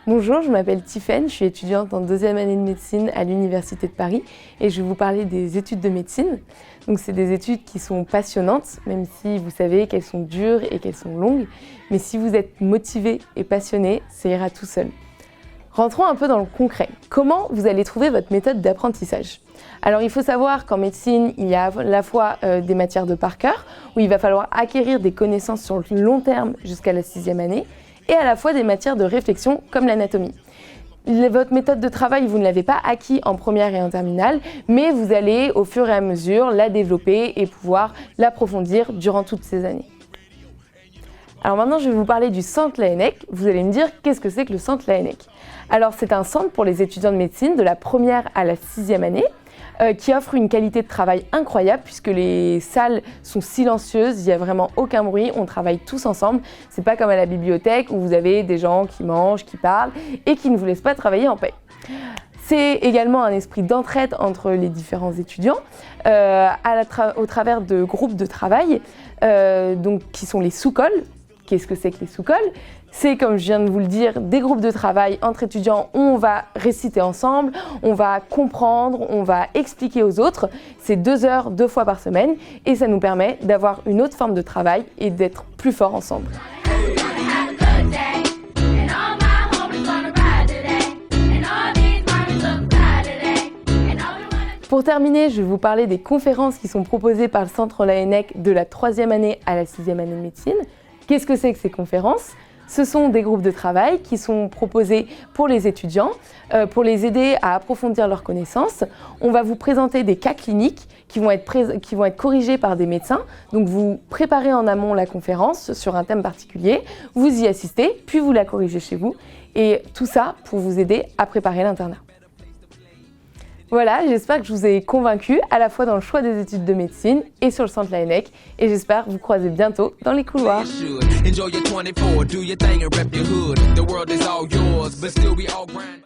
Bonjour, je m'appelle Tiffaine, je suis étudiante en deuxième année de médecine à l'Université de Paris et je vais vous parler des études de médecine. Donc c'est des études qui sont passionnantes, même si vous savez qu'elles sont dures et qu'elles sont longues. Mais si vous êtes motivé et passionné, ça ira tout seul. Rentrons un peu dans le concret. Comment vous allez trouver votre méthode d'apprentissage ? Alors il faut savoir qu'en médecine, il y a à la fois des matières de par cœur, où il va falloir acquérir des connaissances sur le long terme jusqu'à la 6e année, et à la fois des matières de réflexion comme l'anatomie. Votre méthode de travail, vous ne l'avez pas acquis en première et en terminale, mais vous allez au fur et à mesure la développer et pouvoir l'approfondir durant toutes ces années. Alors maintenant, je vais vous parler du centre Laennec. Vous allez me dire, qu'est-ce que c'est que le centre Laennec ? Alors c'est un centre pour les étudiants de médecine de la première à la 6e année, qui offre une qualité de travail incroyable puisque les salles sont silencieuses, il n'y a vraiment aucun bruit, on travaille tous ensemble. C'est pas comme à la bibliothèque où vous avez des gens qui mangent, qui parlent et qui ne vous laissent pas travailler en paix. C'est également un esprit d'entraide entre les différents étudiants au travers de groupes de travail qui sont les sous-cols. Qu'est-ce que c'est que les sous-cols ? C'est, comme je viens de vous le dire, des groupes de travail entre étudiants où on va réciter ensemble, on va comprendre, on va expliquer aux autres. C'est 2 heures, 2 fois par semaine et ça nous permet d'avoir une autre forme de travail et d'être plus forts ensemble. Pour terminer, je vais vous parler des conférences qui sont proposées par le Centre Laennec de la 3e année à la 6e année de médecine. Qu'est-ce que c'est que ces conférences ? Ce sont des groupes de travail qui sont proposés pour les étudiants, pour les aider à approfondir leurs connaissances. On va vous présenter des cas cliniques qui vont être corrigés par des médecins. Donc vous préparez en amont la conférence sur un thème particulier, vous y assistez, puis vous la corrigez chez vous. Et tout ça pour vous aider à préparer l'internat. Voilà, j'espère que je vous ai convaincu à la fois dans le choix des études de médecine et sur le centre Laennec et j'espère vous croiser bientôt dans les couloirs.